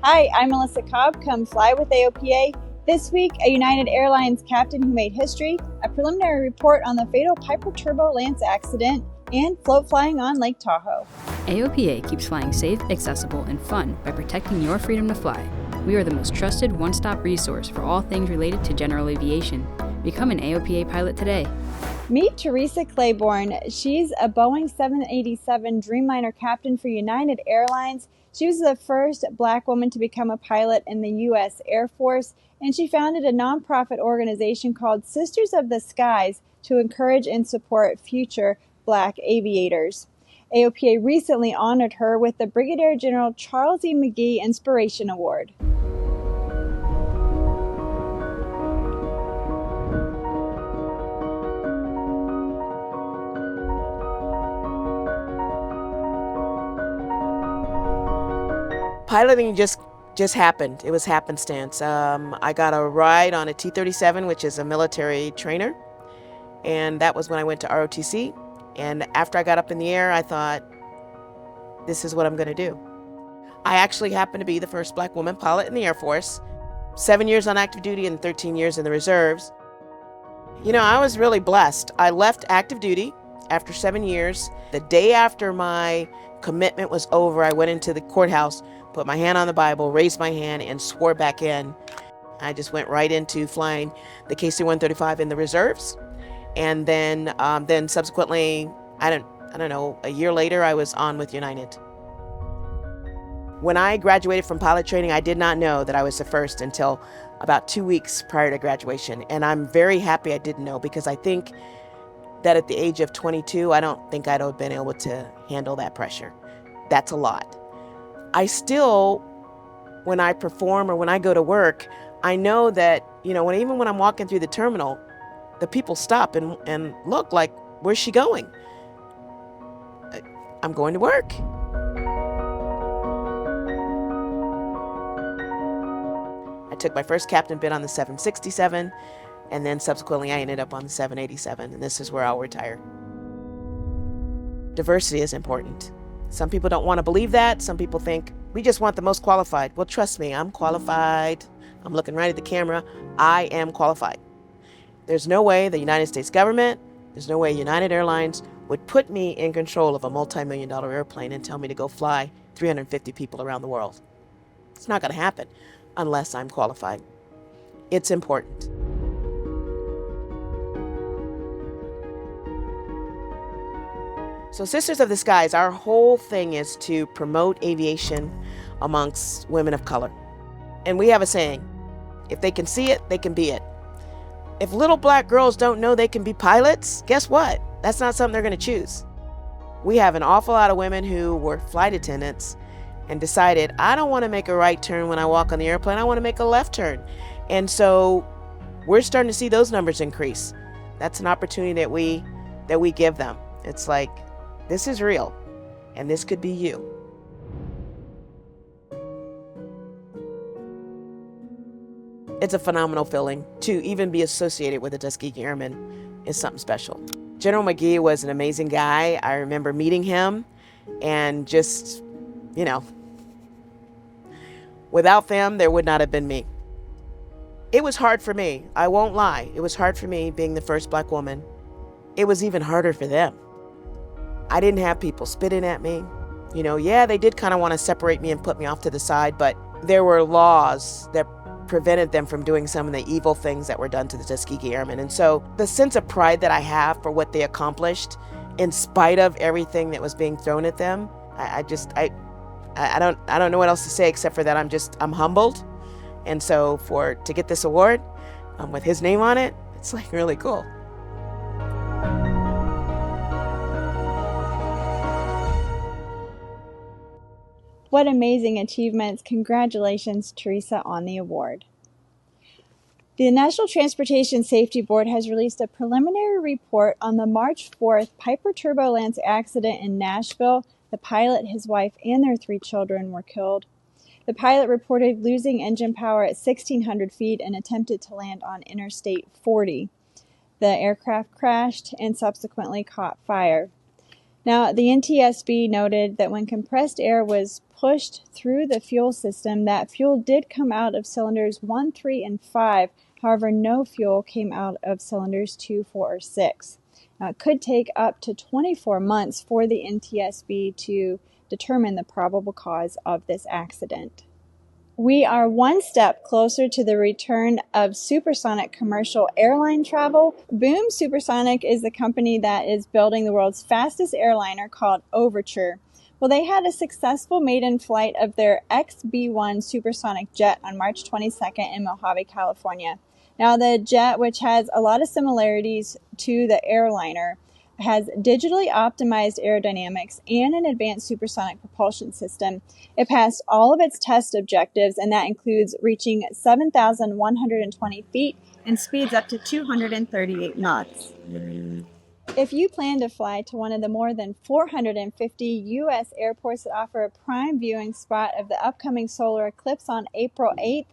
Hi, I'm Melissa Cobb. Come fly with AOPA. This week, a United Airlines captain who made history, a preliminary report on the fatal Piper Turbulence accident, and float flying on Lake Tahoe. AOPA keeps flying safe, accessible, and fun by protecting your freedom to fly. We are the most trusted one-stop resource for all things related to general aviation. Become an AOPA pilot today. Meet Theresa Claiborne. She's a Boeing 787 Dreamliner captain for United Airlines. She was the first Black woman to become a pilot in the U.S. Air Force, and she founded a nonprofit organization called Sisters of the Skies to encourage and support future Black aviators. AOPA recently honored her with the Brigadier General Charles E. McGee Inspiration Award. Piloting just happened. It was happenstance. I got a ride on a T-37, which is a military trainer, and that was when I went to ROTC. And after I got up in the air, I thought, this is what I'm going to do. I actually happened to be the first Black woman pilot in the Air Force, 7 years on active duty and 13 years in the reserves. You know, I was really blessed. I left active duty after 7 years. The day after my commitment was over, I went into the courthouse, put my hand on the Bible, raised my hand, and swore back in. I just went right into flying the KC-135 in the reserves. And then subsequently, I don't know, a year later, I was on with United. When I graduated from pilot training, I did not know that I was the first until about 2 weeks prior to graduation. And I'm very happy I didn't know, because I think that at the age of 22, I don't think I'd have been able to handle that pressure. That's a lot. I still, when I perform or when I go to work, I know that, you know, even when I'm walking through the terminal, the people stop and look like, where's she going? I'm going to work. I took my first captain bid on the 767, and then subsequently I ended up on the 787, and this is where I'll retire. Diversity is important. Some people don't want to believe that. Some people think we just want the most qualified. Well, trust me, I'm qualified. I'm looking right at the camera. I am qualified. There's no way the United States government, there's no way United Airlines would put me in control of a multi-million-dollar airplane and tell me to go fly 350 people around the world. It's not going to happen unless I'm qualified. It's important. So Sisters of the Skies, our whole thing is to promote aviation amongst women of color. And we have a saying, if they can see it, they can be it. If little Black girls don't know they can be pilots, guess what? That's not something they're going to choose. We have an awful lot of women who were flight attendants and decided, I don't want to make a right turn when I walk on the airplane, I want to make a left turn. And so we're starting to see those numbers increase. That's an opportunity that we give them. It's like, this is real, and this could be you. It's a phenomenal feeling. To even be associated with the Tuskegee Airmen is something special. General McGee was an amazing guy. I remember meeting him, and just, you know, without them, there would not have been me. It was hard for me. I won't lie. It was hard for me being the first Black woman. It was even harder for them. I didn't have people spitting at me. You know, yeah, they did kind of want to separate me and put me off to the side, but there were laws that prevented them from doing some of the evil things that were done to the Tuskegee Airmen. And so the sense of pride that I have for what they accomplished, in spite of everything that was being thrown at them, I don't know what else to say except for that I'm humbled. And so to get this award with his name on it, it's like really cool. What amazing achievements. Congratulations, Theresa, on the award. The National Transportation Safety Board has released a preliminary report on the March 4th Piper Turbulence accident in Nashville. The pilot, his wife, and their 3 children were killed. The pilot reported losing engine power at 1,600 feet and attempted to land on Interstate 40. The aircraft crashed and subsequently caught fire. Now, the NTSB noted that when compressed air was pushed through the fuel system, that fuel did come out of cylinders 1, 3, and 5. However, no fuel came out of cylinders 2, 4, or 6. Now, it could take up to 24 months for the NTSB to determine the probable cause of this accident. We are one step closer to the return of supersonic commercial airline travel. Boom Supersonic is the company that is building the world's fastest airliner called Overture. Well, they had a successful maiden flight of their XB-1 supersonic jet on March 22nd in Mojave, California. Now, the jet, which has a lot of similarities to the airliner, has digitally optimized aerodynamics and an advanced supersonic propulsion system. It passed all of its test objectives, and that includes reaching 7,120 feet and speeds up to 238 knots. If you plan to fly to one of the more than 450 U.S. airports that offer a prime viewing spot of the upcoming solar eclipse on April 8th,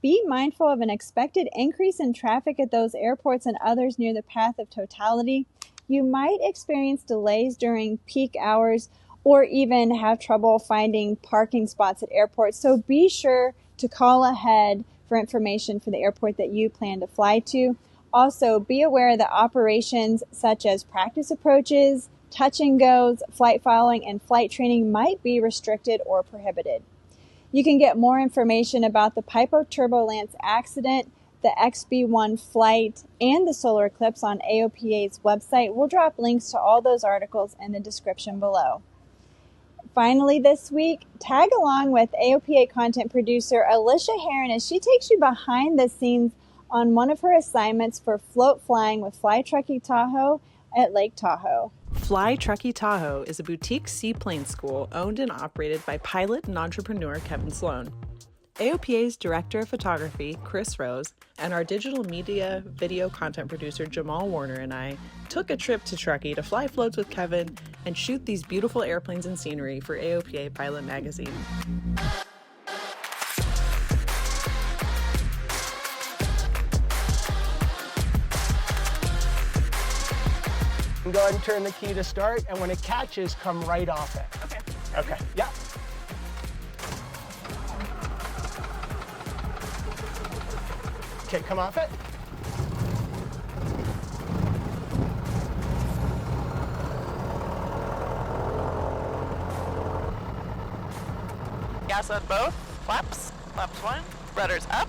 be mindful of an expected increase in traffic at those airports and others near the path of totality. You might experience delays during peak hours or even have trouble finding parking spots at airports, so be sure to call ahead for information for the airport that you plan to fly to. Also, be aware that operations such as practice approaches, touch and goes, flight following, and flight training might be restricted or prohibited. You can get more information about the Pipo Turbulence accident, the XB-1 flight, and the solar eclipse on AOPA's website. We'll drop links to all those articles in the description below. Finally this week, tag along with AOPA content producer Alicia Heron as she takes you behind the scenes on one of her assignments for float flying with Fly Truckee Tahoe at Lake Tahoe. Fly Truckee Tahoe is a boutique seaplane school owned and operated by pilot and entrepreneur Kevin Sloan. AOPA's Director of Photography, Chris Rose, and our digital media video content producer, Jamal Warner, and I took a trip to Truckee to fly floats with Kevin and shoot these beautiful airplanes and scenery for AOPA Pilot Magazine. Go ahead and turn the key to start, and when it catches, come right off it. Okay, yeah. Okay, come off it. Gas on both flaps. Flaps one. Rudders up.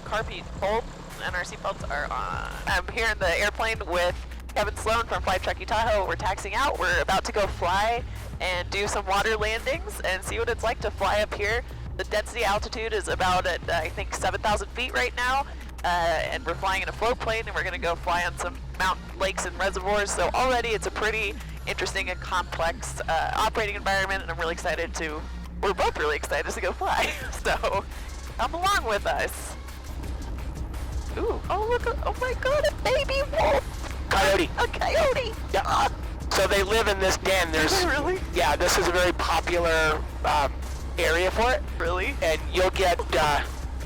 Carpet pulled, and our seatbelts are on. I'm here in the airplane with Kevin Sloan from Fly Truckee Tahoe. We're taxiing out. We're about to go fly and do some water landings and see what it's like to fly up here. The density altitude is about at, I think, 7,000 feet right now. And we're flying in a float plane, and we're going to go fly on some mountain lakes and reservoirs. So already it's a pretty interesting and complex operating environment, and I'm really excited to, we're both really excited to go fly. So come along with us. Ooh, oh look, oh my God, a baby wolf. Coyote. A coyote. Yeah. So they live in this den. Is it really? Yeah, this is a very popular area for it. Really? And you'll get,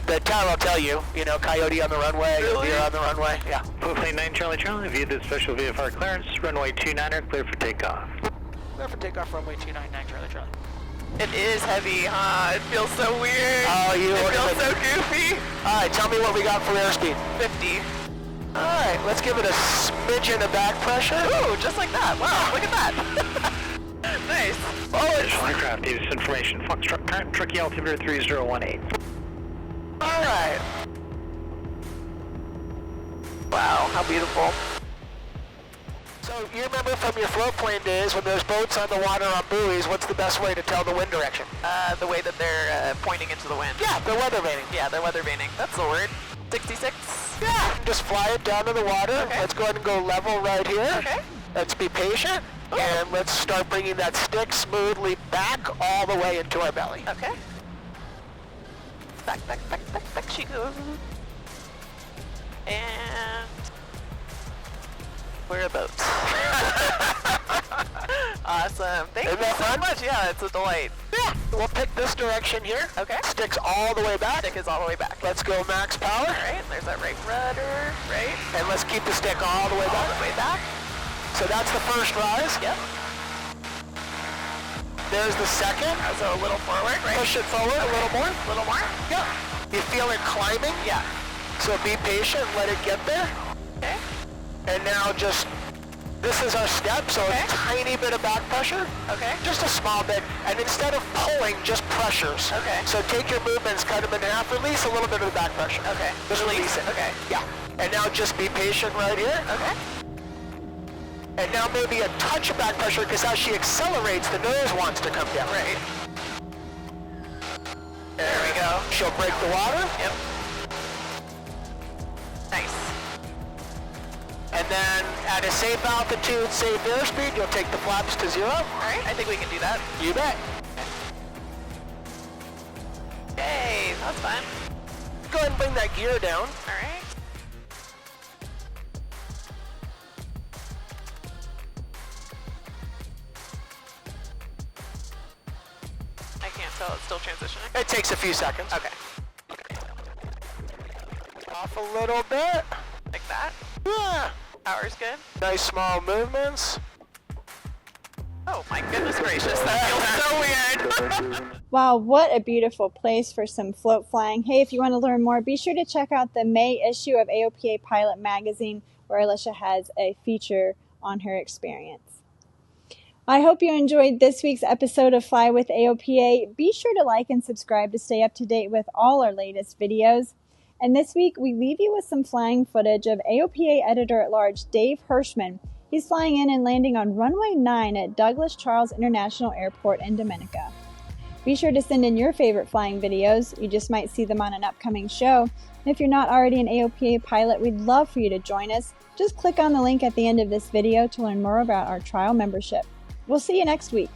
the town will tell you, coyote on the runway, Really? deer on the runway. Yeah. Floatplane 9 Charlie Charlie, via the special VFR clearance, runway 29er, clear for takeoff. Clear for takeoff, runway 299 Charlie Charlie. It is heavy, huh? It feels so weird. Oh, It feels so goofy. All right, tell me what we got for airspeed. 50. All right, let's give it a smidgen of back pressure. Ooh, just like that. Wow, look at that. Nice. Oh, Additional aircraft, this information, Foxtrot, current Truckee altimeter 3018. All right. Wow, how beautiful. So you remember from your floatplane days when there's boats on the water on buoys, what's the best way to tell the wind direction? The way that they're pointing into the wind. Yeah, they're weather vaning. Yeah, they're weather vaning. That's the word. 66. Yeah, just fly it down to the water. Okay. Let's go ahead and go level right here. Okay. Let's be patient, and let's start bringing that stick smoothly back all the way into our belly. Okay. Back, back, back, back, back she goes. And we're a boat. Awesome. Thank Isn't you that so fun? much. Yeah, it's a delight. Yeah, we'll pick this direction here. Okay. Sticks all the way back. Stick is all the way back. Let's go max power. All right, there's that right rudder, right? And let's keep the stick all the way All back. the way back. So that's the first rise. Yep. There's the second. So a little forward, right? Push it forward a little more. A little more? Yeah. You feel it climbing? Yeah. So be patient, let it get there. Okay. And now just, this is our step, so Okay. a tiny bit of back pressure. Okay. Just a small bit. And instead of pulling, just pressures. Okay. So take your movements, cut them in half, release a little bit of the back pressure. Okay. Just release it. Okay. Yeah. And now just be patient right here. Okay. And now maybe a touch of back pressure, because as she accelerates, the nose wants to come down. Right. There we go. She'll break the water. Yep. Nice. And then at a safe altitude, safe airspeed, you'll take the flaps to 0. All right, I think we can do that. You bet. Yay, that's fun. Go ahead and bring that gear down. All right. I can't tell, it's still transitioning. It takes a few seconds. Okay. Off a little bit. Like that. Yeah. Power's good. Nice small movements. Oh my goodness gracious, that feels so weird. Wow, what a beautiful place for some float flying. Hey, if you want to learn more, be sure to check out the May issue of AOPA Pilot Magazine, where Alicia has a feature on her experience. I hope you enjoyed this week's episode of Fly with AOPA. Be sure to like and subscribe to stay up to date with all our latest videos. And this week, we leave you with some flying footage of AOPA Editor-at-Large Dave Hirschman. He's flying in and landing on runway 9 at Douglas Charles International Airport in Dominica. Be sure to send in your favorite flying videos. You just might see them on an upcoming show. And if you're not already an AOPA pilot, we'd love for you to join us. Just click on the link at the end of this video to learn more about our trial membership. We'll see you next week.